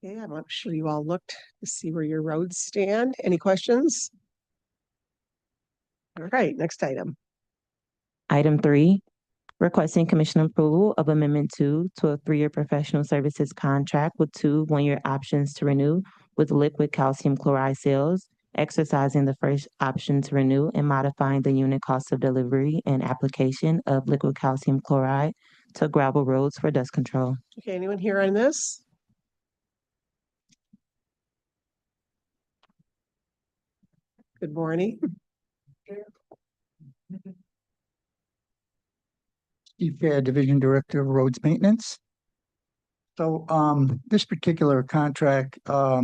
Okay, I'm sure you all looked to see where your roads stand. Any questions? All right, next item. Item 3, requesting commission approval of Amendment 2 to a 3-year professional services contract with 2 one-year options to renew with liquid calcium chloride sales, exercising the first option to renew and modifying the unit cost of delivery and application of liquid calcium chloride to gravel roads for dust control. Okay, anyone here on this? Good morning. Steve Fair, Division Director of Roads Maintenance. So this particular contract, I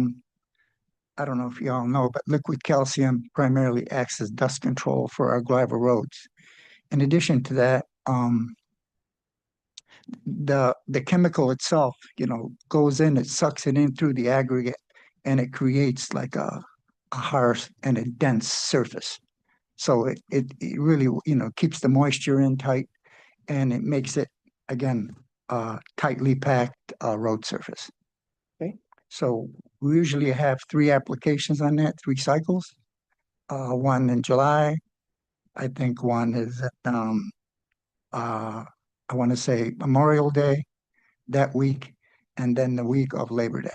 don't know if you all know, but liquid calcium primarily acts as dust control for our gravel roads. In addition to that, the chemical itself, goes in, it sucks it in through the aggregate, and it creates like a harsh and a dense surface. So it really, keeps the moisture in tight, and it makes it, again, tightly packed road surface. Okay. So we usually have 3 applications on that, 3 cycles. One in July. I think one is I want to say Memorial Day that week, and then the week of Labor Day.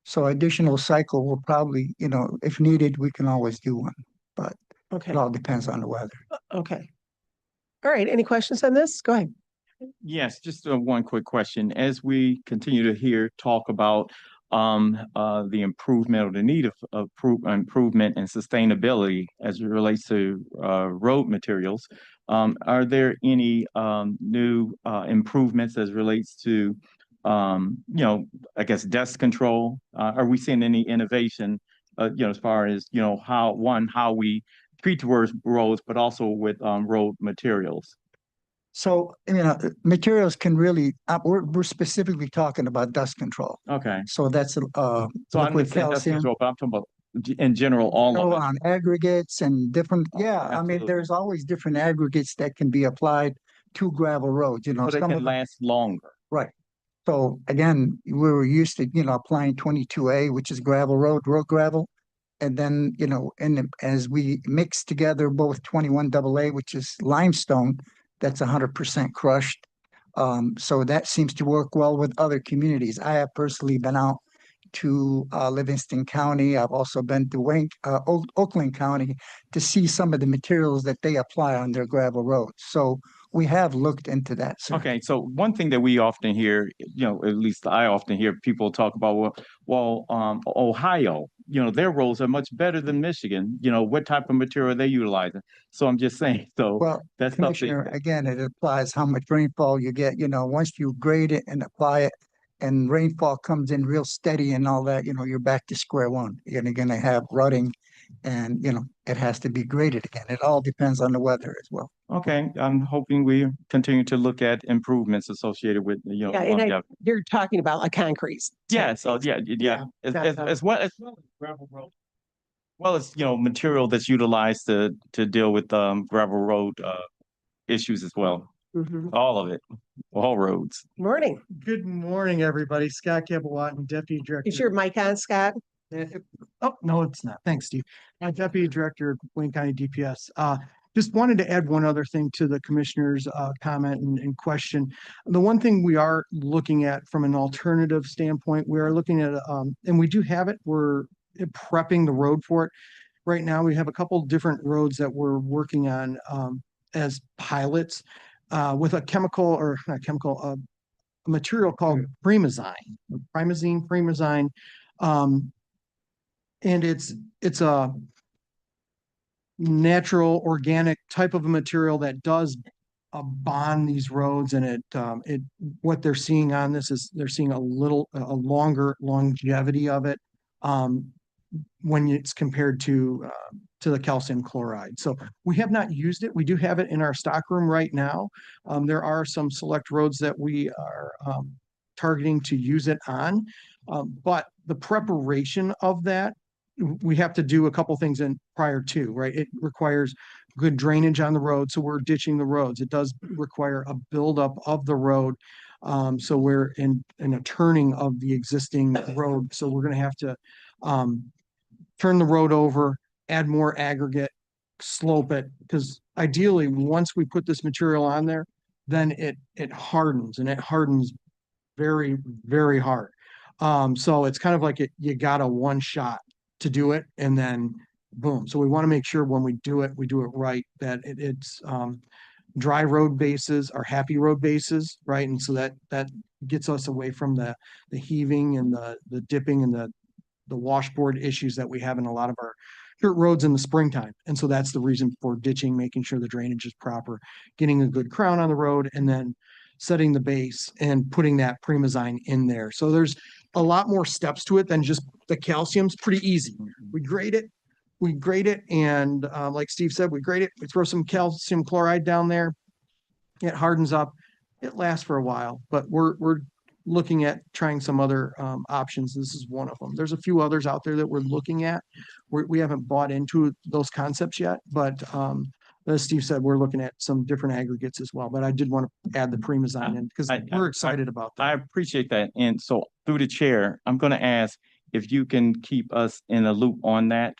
So additional cycle will probably, if needed, we can always do one, but Okay. it all depends on the weather. Okay. All right. Any questions on this? Go ahead. Yes, just one quick question. As we continue to hear talk about the improvement or the need of improvement and sustainability as it relates to road materials, are there any new improvements as it relates to I guess dust control? Are we seeing any innovation, as far as how we treat the roads, but also with road materials? So, materials can really, we're specifically talking about dust control. Okay. So that's So I liquid understand dust calcium. control, but I'm talking about in general, all of it. On aggregates and different, yeah, absolutely. there's always different aggregates that can be applied to gravel roads, So they can last longer. Right. So again, we were used to, applying 22A, which is road gravel. And then, as we mix together both 21AA, which is limestone, that's 100% crushed. So that seems to work well with other communities. I have personally been out to Livingston County. I've also been to Oakland County to see some of the materials that they apply on their gravel roads. So we have looked into that, sir. Okay, so one thing that we often hear, at least I often hear people talk about, Ohio, their roads are much better than Michigan. What type of material are they utilizing? So I'm just saying, Well, that's Commissioner, something. again, it applies how much rainfall you get. Once you grade it and apply it, and rainfall comes in real steady and all that, you're back to square one. You're going to have rutting, and it has to be graded again. It all depends on the weather as well. Okay, I'm hoping we continue to look at improvements associated with and you're talking about like concrete. Yeah, so yeah. As well as gravel road. Well, it's material that's utilized to deal with gravel road issues as well. Mm-hmm. All of it, all roads. Morning. Good morning, everybody. Scott Campbell-Watton, Deputy Director. Is your mic on, Scott? Oh, no, it's not. Thanks, Steve. Deputy Director, Wayne County DPS. Just wanted to add one other thing to the commissioner's comment and question. The one thing we are looking at from an alternative standpoint, we are looking at, and we do have it, we're prepping the road for it. Right now, we have a couple different roads that we're working on as pilots with a material called primazine. And it's a natural organic type of a material that does bond these roads, and what they're seeing on this is they're seeing a longer longevity of it when it's compared to the calcium chloride. So we have not used it. We do have it in our stockroom right now. There are some select roads that we are targeting to use it on, but the preparation of that, we have to do a couple things prior to, right? It requires good drainage on the road, so we're ditching the roads. It does require a buildup of the road. So we're in a turning of the existing road. So we're gonna have to turn the road over, add more aggregate, slope it, because ideally, once we put this material on there, then it hardens, and it hardens very, very hard. So it's kind of like you got a one shot to do it, and then boom. So we want to make sure when we do it right, that it's dry road bases are happy road bases, right? And so that gets us away from the heaving and the dipping and the washboard issues that we have in a lot of our dirt roads in the springtime. And so that's the reason for ditching, making sure the drainage is proper, getting a good crown on the road, and then setting the base and putting that Primazine in there. So there's a lot more steps to it than just the calcium's pretty easy. We grade it, and like Steve said, we grade it, we throw some calcium chloride down there, it hardens up, it lasts for a while, but we're looking at trying some other options. This is one of them. There's a few others out there that we're looking at. We haven't bought into those concepts yet, but as Steve said, we're looking at some different aggregates as well. But I did want to add the Primazine in because we're excited about I that. appreciate that. And so through the chair, I'm going to ask if you can keep us in a loop on that,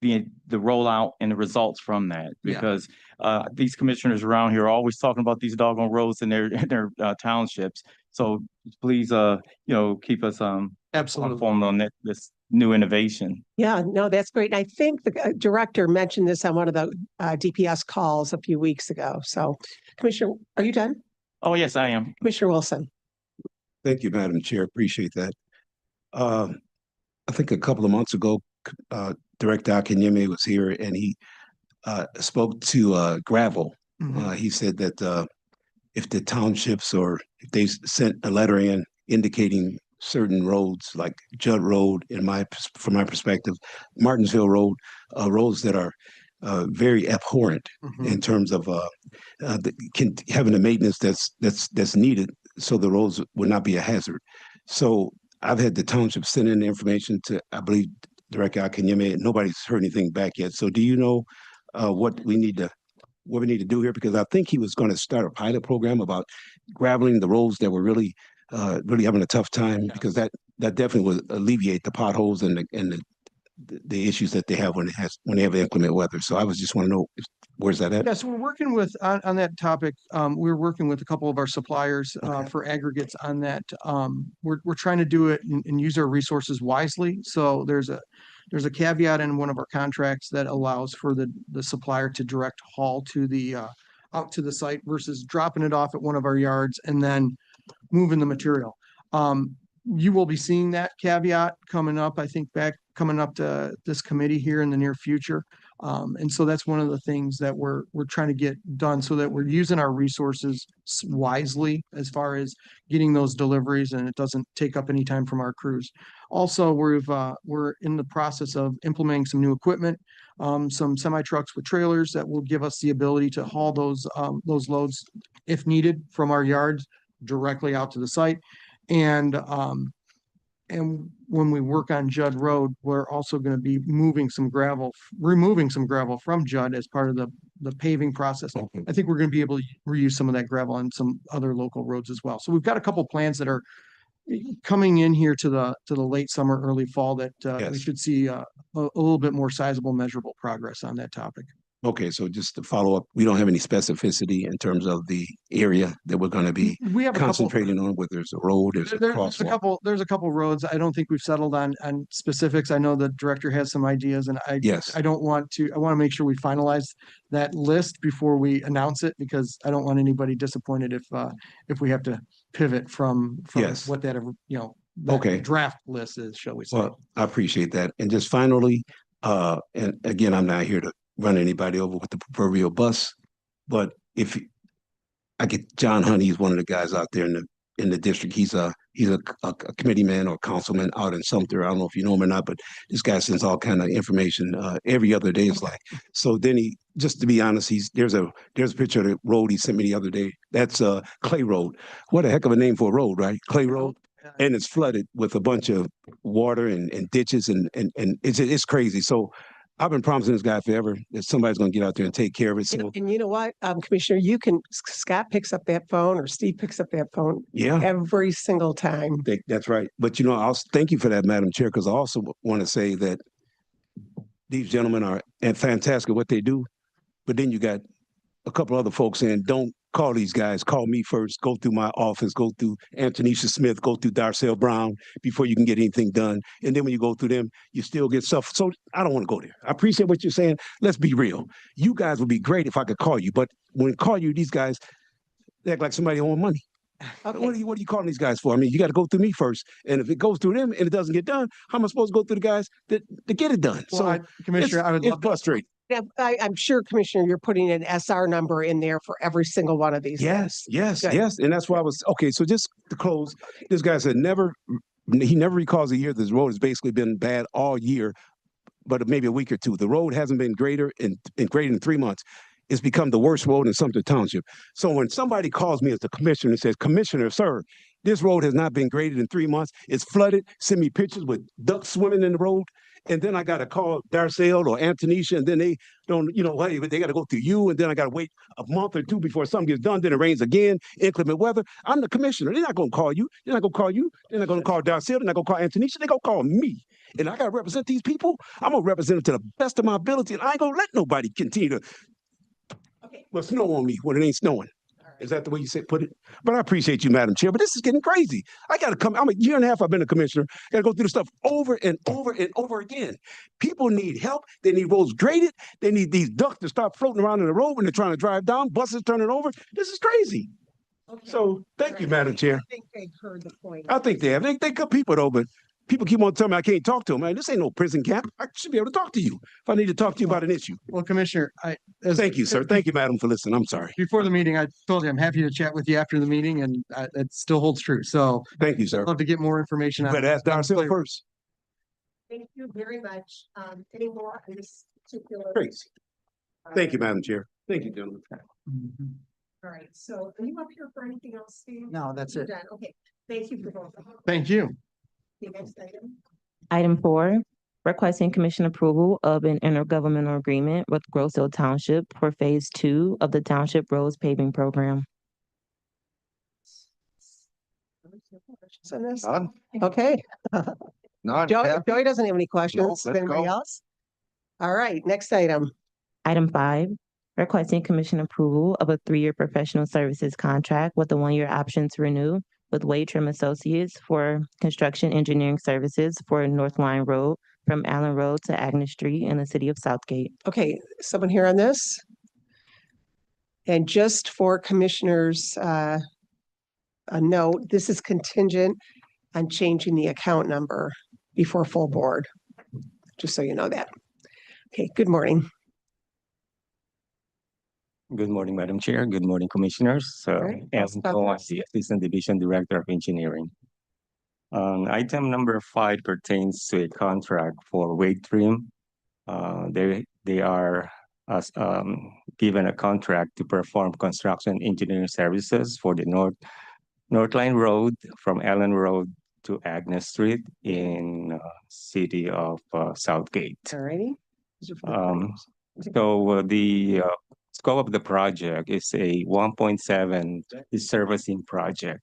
the rollout and the results from that, Yeah. because these commissioners around here are always talking about these doggone roads in their townships. So please, keep us Absolutely. informed on this new innovation. Yeah, no, that's great. And I think the director mentioned this on one of the DPS calls a few weeks ago. So Commissioner, are you done? Oh, yes, I am. Commissioner Wilson. Thank you, Madam Chair. Appreciate that. I think a couple of months ago, Director Akinyemi was here and he spoke to gravel. Mhm. He said that if the townships or if they sent a letter in indicating certain roads like Judd Road, from my perspective, Martinsville Road, roads that are very abhorrent Mhm. in terms of having the maintenance that's needed, so the roads would not be a hazard. So I've had the township send in the information to, I believe, Director Akinyemi. Nobody's heard anything back yet. So do you know what we need to do here? Because I think he was going to start a pilot program about graveling the roads that were really having a tough time, Yeah. because that definitely would alleviate the potholes and the issues that they have when they have inclement weather. So I was just want to know where's that at? Yeah, so we're working with, on that topic, we're working with a couple of our suppliers Okay. for aggregates on that. We're trying to do it and use our resources wisely. So there's a caveat in one of our contracts that allows for the supplier to direct haul to the out to the site versus dropping it off at one of our yards and then moving the material. You will be seeing that caveat coming up, I think, coming up to this committee here in the near future. And so that's one of the things that we're trying to get done so that we're using our resources wisely as far as getting those deliveries, and it doesn't take up any time from our crews. Also, we're in the process of implementing some new equipment, some semi trucks with trailers that will give us the ability to haul those loads if needed from our yards directly out to the site. And when we work on Judd Road, we're also going to be removing some gravel from Judd as part of the paving process. Okay. I think we're going to be able to reuse some of that gravel on some other local roads as well. So we've got a couple plans that are coming in here to the late summer, early fall that we Yes. should see a little bit more sizable, measurable progress on that topic. Okay, so just to follow up, we don't have any specificity in terms of the area that we're going to be We have a couple. concentrating on, whether it's a road, there's a crosswalk. There's a couple roads. I don't think we've settled on specifics. I know the director has some ideas and Yes. I want to make sure we finalize that list before we announce it, because I don't want anybody disappointed if we have to pivot from Yes. what that, that Okay. draft list is, shall we say. Well, I appreciate that. And just finally, and again, I'm not here to run anybody over with the proverbial bus, but if I get John Honey, he's one of the guys out there in the district. He's a committee man or councilman out in Sumter. I don't know if you know him or not, but this guy sends all kind of information every other day. It's like, so then just to be honest, there's a picture of the road he sent me the other day. That's Clay Road. What a heck of a name for a road, right? Clay Road. And it's flooded with a bunch of water and ditches and it's crazy. So I've been promising this guy forever that somebody's gonna get out there and take care of it. So, And you know what, Commissioner, Scott picks up that phone or Steve picks up that phone yeah, every single time. that's right. But I'll thank you for that, Madam Chair, because I also want to say that these gentlemen are fantastic at what they do. But then you got a couple other folks saying, don't call these guys, call me first, go through my office, go through Antonisha Smith, go through Darcel Brown before you can get anything done. And then when you go through them, you still get stuff. So I don't want to go there. I appreciate what you're saying. Let's be real. You guys would be great if I could call you, but when I call you, these guys they act like somebody owe money. Okay. What are you calling these guys for? I mean, you got to go through me first. And if it goes through them and it doesn't get done, how am I supposed to go through the guys that get it done? Well, Commissioner, I would it's love to, frustrating. Yeah, I'm sure, Commissioner, you're putting an SR number in there for every single one of these. Yes, yes, Good. yes. And that's why I was okay. So just to close, this guy said he never recalls a year this road has basically been bad all year, but maybe a week or two. The road hasn't been greater in 3 months. It's become the worst road in Sumter Township. So when somebody calls me as the commissioner and says, Commissioner, sir, this road has not been graded in 3 months. It's flooded. Send me pictures with ducks swimming in the road. And then I got to call Darcel or Antonisha, and then they don't, hey, they got to go through you. And then I got to wait a month or two before something gets done. Then it rains again, inclement weather. I'm the commissioner. They're not going to call you. They're not going to call you. They're not going to call Darcel. They're not going to call Antonisha. They're going to call me. And I got to represent these people. I'm going to represent them to the best of my ability. And I ain't going to let nobody continue to snow on me when it ain't snowing. Is that the way you put it? But I appreciate you, Madam Chair. But this is getting crazy. I got to come. I'm a year and a half. I've been a commissioner. Got to go through the stuff over and over and over again. People need help. They need roads graded. They need these ducks to stop floating around in the road when they're trying to drive down. Buses turning over. This is crazy. Okay. So thank you, Madam Chair. I think they've heard the point. I think they have. They good people though, but people keep on telling me I can't talk to them. Man, this ain't no prison camp. I should be able to talk to you if I need to talk to you about an issue. well, Commissioner, Thank you, sir. Thank you, Madam, for listening. I'm sorry. before the meeting, I told you I'm happy to chat with you after the meeting, and it still holds true. So Thank you, sir. I'd love to get more information on. But ask Darcel first. Thank you very much. Any more on this particular? Crazy. Thank you, Madam Chair. Thank you, gentlemen. Mhm. All right, so are you up here for anything else, Steve? No, that's You're it. done. Okay, thank you for both. Thank you. The next item. Item 4, requesting commission approval of an intergovernmental agreement with Grossville Township for Phase 2 of the Township Roads Paving Program. None. Okay. None. Joey doesn't have any questions. let's Anybody go. else? All right, next item. Item 5, requesting commission approval of a 3-year professional services contract with a 1-year option to renew with Wade Trim Associates for construction engineering services for North Line Road from Allen Road to Agnes Street in the city of Southgate. Okay, someone here on this? And just for commissioners, a note, this is contingent on changing the account number before full board. Just so you know that. Okay, good morning. Good morning, Madam Chair. Good morning, Commissioners. right, I'm stop Coas, the Assistant Division Director of Engineering. Item number 5 pertains to a contract for Wade Trim. They are given a contract to perform construction engineering services for the North Line Road from Allen Road to Agnes Street in city of Southgate. All righty. So the scope of the project is a 1.7 servicing project.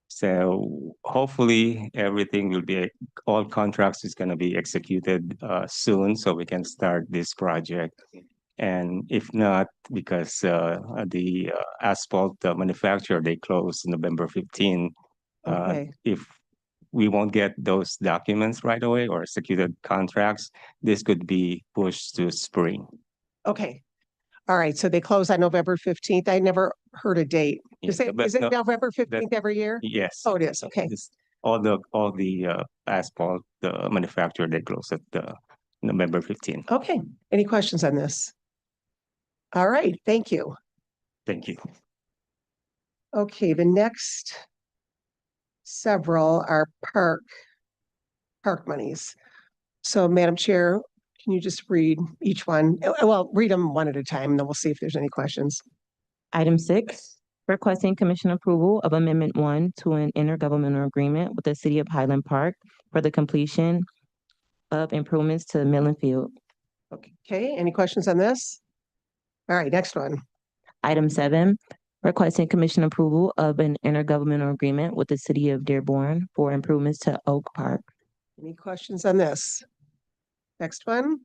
So hopefully everything will be, all contracts is going to be executed soon so we can start this project. And if not, because the asphalt manufacturer, they close November 15. Okay. If we won't get those documents right away or executed contracts, this could be pushed to spring. Okay. All right, so they close on November 15th. I never heard a date. Is it No, November 15th every year? yes. Oh, it is. Okay. All the asphalt, the manufacturer, they close at November 15th. Okay. Any questions on this? All right, thank you. Thank you. Okay, the next several are park monies. So, Madam Chair, can you just read each one? Well, read them one at a time, and then we'll see if there's any questions. Item 6, requesting commission approval of Amendment 1 to an intergovernmental agreement with the city of Highland Park for the completion of improvements to Millen Field. Okay, any questions on this? All right, next one. Item 7, requesting commission approval of an intergovernmental agreement with the city of Dearborn for improvements to Oak Park. Any questions on this? Next one.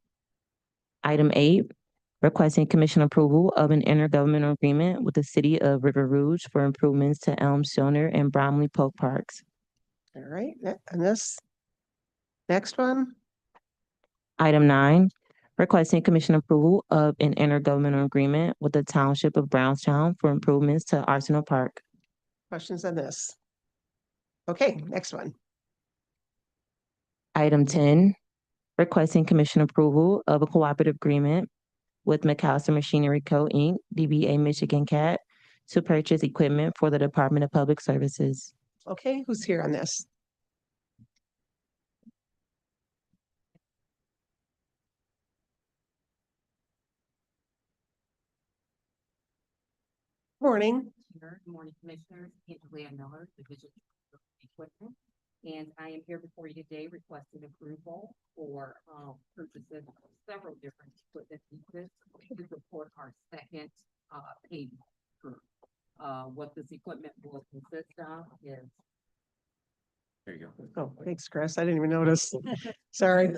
Item 8, requesting commission approval of an intergovernmental agreement with the city of River Rouge for improvements to Elm, Stoner, and Bromley Polk Parks. All right, and this. Next one. Item 9, requesting commission approval of an intergovernmental agreement with the township of Brownstown for improvements to Arsenal Park. Questions on this? Okay, next one. Item 10, requesting commission approval of a cooperative agreement with McAllister Machinery Co., Inc., DBA Michigan Cat, to purchase equipment for the Department of Public Services. Okay, who's here on this? Morning. Good morning, Commissioners. Angelia Miller, Division of Equipment. And I am here before you today requesting approval for purchases of several different equipment pieces to support our second paving crew. What this equipment will consist of is There you go. Oh, thanks, Chris. I didn't even notice. Sorry.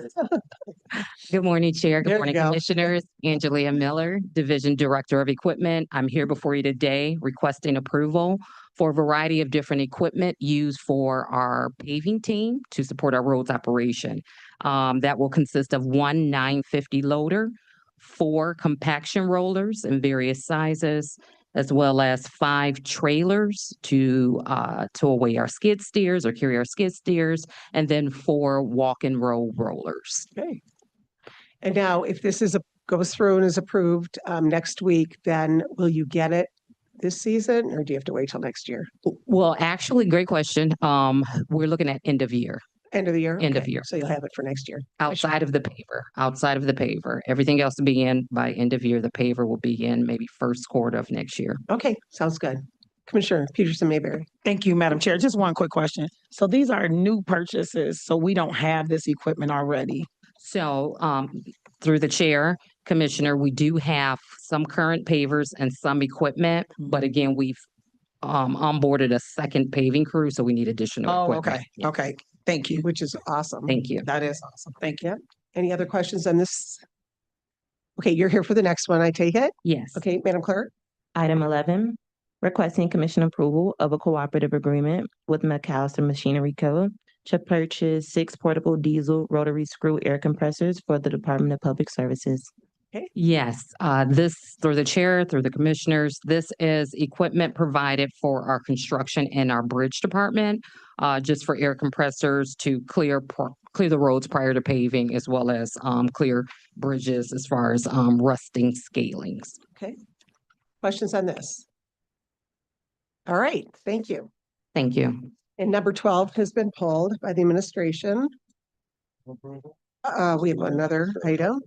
Good morning, Chair. There Good you morning, go. Commissioners. Angelia Miller, Division Director of Equipment. I'm here before you today requesting approval for a variety of different equipment used for our paving team to support our roads operation. That will consist of one 950 loader, 4 compaction rollers in various sizes, as well as 5 trailers to tow away our skid steers or carry our skid steers, and then 4 walk and roll rollers. Okay. And now if this goes through and is approved next week, then will you get it this season or do you have to wait till next year? Well, actually, great question. We're looking at end of year, End of the year? End of Okay, year. So you'll have it for next year. outside of the paver. Everything else will be in by end of year. The paver will be in maybe first quarter of next year. Okay, sounds good. Commissioner Peterson Mayberry. Thank you, Madam Chair. Just one quick question. So these are new purchases, so we don't have this equipment already. So, through the chair, Commissioner, we do have some current pavers and some equipment, but again, we've onboarded a second paving crew, so we need additional Oh, equipment. okay, okay. Thank you. Which is awesome. Thank you. That is awesome. Thank you. Yep. Any other questions on this? Okay, you're here for the next one, I take it? Yes. Okay, Madam Clerk? Item 11, requesting commission approval of a cooperative agreement with McAllister Machinery Co. to purchase 6 portable diesel rotary screw air compressors for the Department of Public Services. Yes, this through the chair, through the commissioners, this is equipment provided for our construction and our bridge department, just for air compressors to clear the roads prior to paving, as well as clear bridges as far as rusting scalings. Okay. Questions on this? All right, thank you. Thank you. And number 12 has been pulled by the administration. We have another item.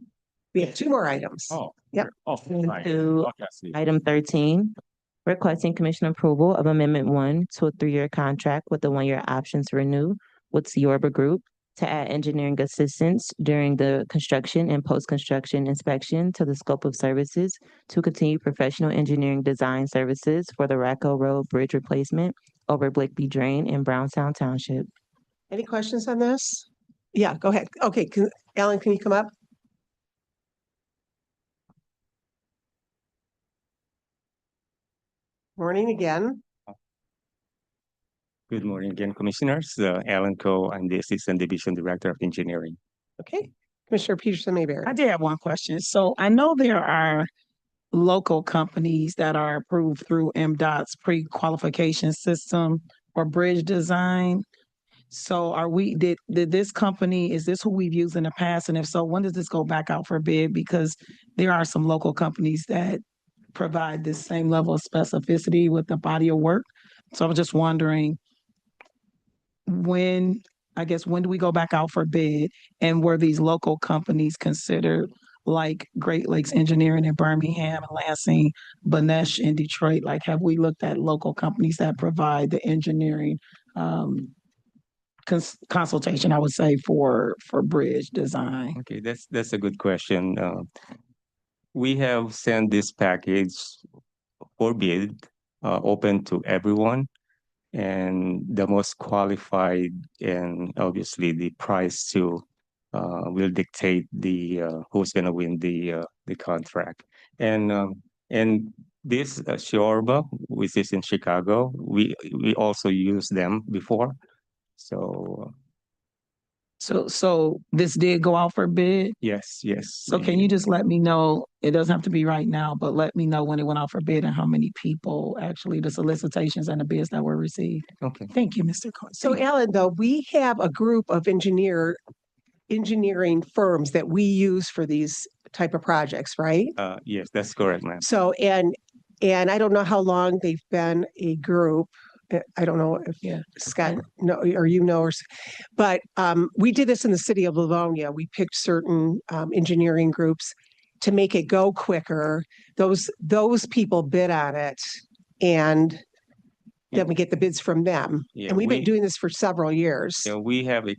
We have 2 more items. Oh. Yep. Oh, right. To Okay, I see. item 13, requesting commission approval of Amendment 1 to a 3-year contract with the 1-year option to renew with Yorba Group to add engineering assistance during the construction and post-construction inspection to the scope of services to continue professional engineering design services for the Racco Road Bridge replacement over Blickby Drain in Brownstown Township. Any questions on this? Yeah, go ahead. Okay, Alan, can you come up? Morning again. Good morning again, Commissioners. Alan Coe, I'm the Assistant Division Director of Engineering. Okay, Commissioner Peterson Mayberry. I did have one question. So I know there are local companies that are approved through MDOT's pre-qualification system or bridge design. So did this company, is this who we've used in the past? And if so, when does this go back out for bid? Because there are some local companies that provide this same level of specificity with the body of work. So I was just wondering when do we go back out for bid? And were these local companies considered like Great Lakes Engineering in Birmingham and Lansing, Banesh in Detroit? Like, have we looked at local companies that provide the engineering consultation, I would say, for bridge design? Okay, that's a good question. We have sent this package for bid, open to everyone, and the most qualified and obviously the price too will dictate the who's going to win the contract. And this Shiorba, which is in Chicago, we also used them before. So So this did go out for bid? yes, yes. So can you just let me know, it doesn't have to be right now, but let me know when it went out for bid and how many people actually, the solicitations and the bids that were received. Okay. Thank you, Mr. Coy. So Alan, though, we have a group of engineering firms that we use for these type of projects, right? Yes, that's correct, ma'am. So, and I don't know how long they've been a group. I don't know if Scott, no, or but we did this in the city of Livonia. We picked certain engineering groups to make it go quicker. Those people bid on it, and then we get the bids from them. Yeah, And we've been doing this for several years. Yeah, we have a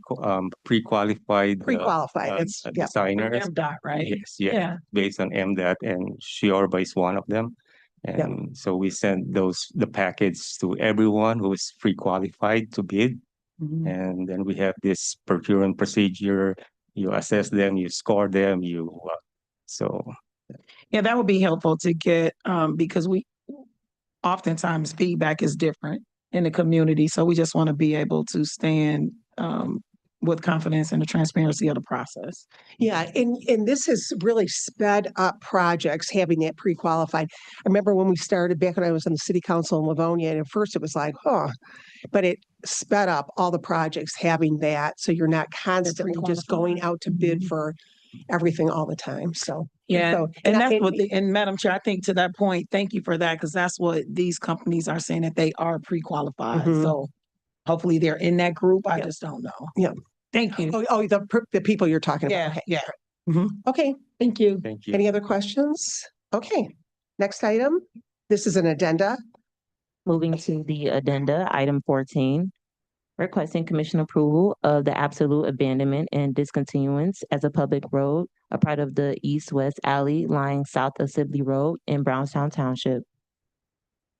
pre-qualified Pre-qualified, it's, yeah. designers. MDOT, right? Yes, Yeah. based on MDOT, and Shiorba is one of them. Yeah. And so we send the package to everyone who is pre-qualified to bid. Mhm. And then we have this procurement procedure. You assess them, you score them, so Yeah, that would be helpful to get, because oftentimes feedback is different in the community. So we just want to be able to stand, with confidence in the transparency of the process. Yeah, and this has really sped up projects having that pre-qualified. I remember when we started back when I was on the city council in Livonia, and at first it was like, but it sped up all the projects having that. So you're not constantly just going out to bid for everything all the time. So Yeah, so, and that's and Madam Chair, I think to that point, thank you for that, because that's what these companies are saying, that they are pre-qualified. Mhm. So hopefully they're in that group. I Yeah. just don't know. Yeah. Thank you. The people you're talking about. Yeah, Okay. yeah. Okay. Thank you. thank you. Any other questions? Okay. Next item. This is an addenda. Moving to the addenda, item 14, requesting commission approval of the absolute abandonment and discontinuance as a public road, a part of the east-west alley lying south of Sibley Road in Brownstown Township.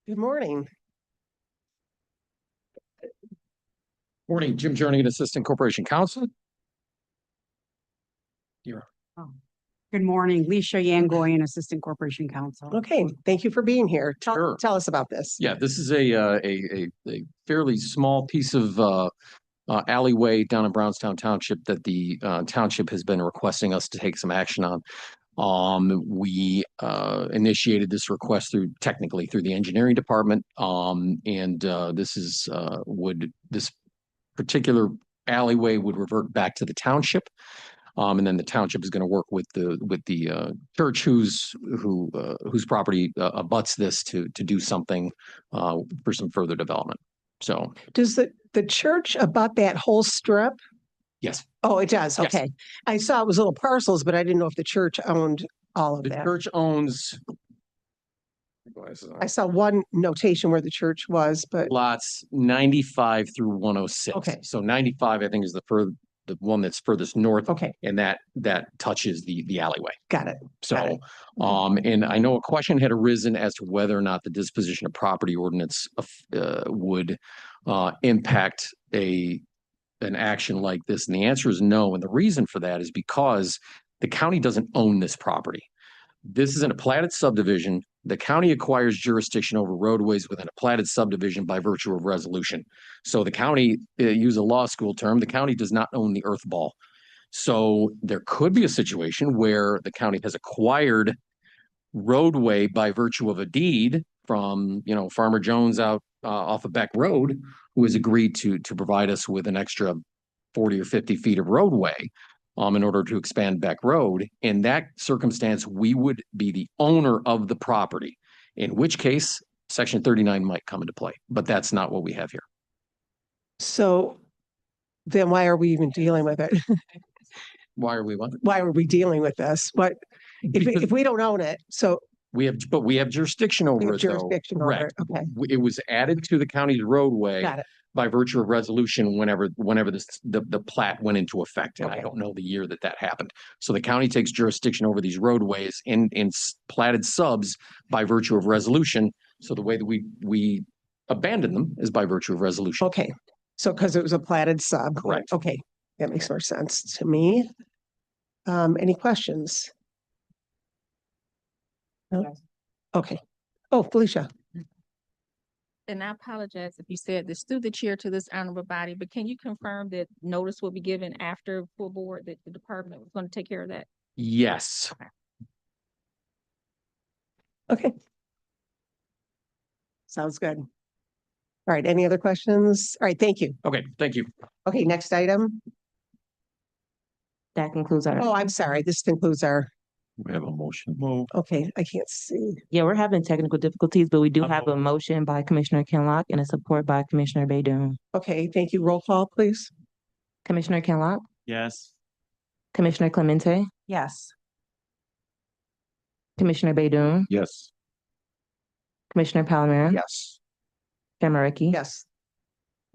Good morning. Morning, Jim Jernigan, Assistant Corporation Counsel. Good morning, Leisha Yangoyan, Assistant Corporation Counsel. Okay. Thank you for being here. Sure. Tell us about this. Yeah, this is a fairly small piece of alleyway down in Brownstown Township that the township has been requesting us to take some action on. We initiated this request technically through the engineering department. And this particular alleyway would revert back to the township. And then the township is going to work with the church whose property abuts this to do something for some further development. So Does the church abut that whole strip? yes, Oh, it does. Yes. Okay. I saw it was little parcels, but I didn't know if the church owned all of the that. church owns I saw one notation where the church was, but lots 95 through 106. Okay. So 95, I think, is the one that's furthest north. okay, And that touches the alleyway. got it. So, and I know a question had arisen as to whether or not the disposition of property ordinance would impact an action like this. And the answer is no. And the reason for that is because the county doesn't own this property. This is in a platted subdivision. The county acquires jurisdiction over roadways within a platted subdivision by virtue of resolution. So the county, use a law school term, the county does not own the earth ball. So there could be a situation where the county has acquired roadway by virtue of a deed from, Farmer Jones out off of Beck Road, who has agreed to provide us with an extra 40 or 50 feet of roadway in order to expand Beck Road. In that circumstance, we would be the owner of the property, in which case Section 39 might come into play, but that's not what we have here. So then why are we even dealing with it? Why are we what? Why are we dealing with this? What if we don't own it? So We have jurisdiction we over have it though. jurisdiction over it. Correct. Okay, It was added to the county's roadway got it. by virtue of resolution whenever the plat went into effect. And I Okay. don't know the year that happened. So the county takes jurisdiction over these roadways in platted subs by virtue of resolution. So the way that we abandon them is by virtue of resolution. Okay, so because it was a platted sub. Correct. Okay, that makes more sense to me. Any questions? No? Okay. Oh, Felicia. And I apologize if you said this through the chair to this honorable body, but can you confirm that notice will be given after full board that the department was going to take care of that? Yes. Okay. Sounds good. All right, any other questions? All right, thank you. Okay, thank you. Okay, next item. That concludes our, Oh, I'm sorry, this concludes our, We have a motion. okay, I can't see. yeah, we're having technical difficulties, but we do I have a motion by Commissioner Kinlock and a support by Commissioner Baydun. Okay, thank you. Roll call, please. Commissioner Kinlock, Yes. Commissioner Clemente, Yes. Commissioner Baydun, Yes. Commissioner Palomero. Yes. Chair Markey. Yes.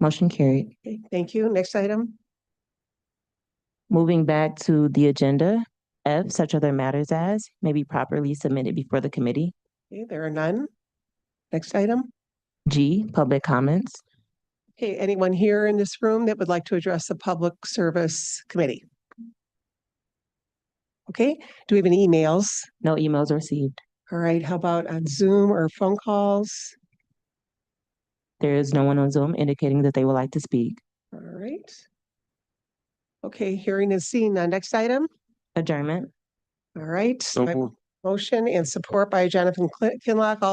Motion carried. Okay, thank you. Next item. Moving back to the agenda, F, such other matters as may be properly submitted before the committee. Okay, there are none. Next item. G, public comments. Okay, anyone here in this room that would like to address the Public Service Committee? Okay, do we have any emails? No emails received. All right, how about on Zoom or phone calls? There is no one on Zoom indicating that they would like to speak. All right. Okay, hearing and seeing none. Next item. Adjournment. All right. So moved. Motion and support by Jonathan Kinlock.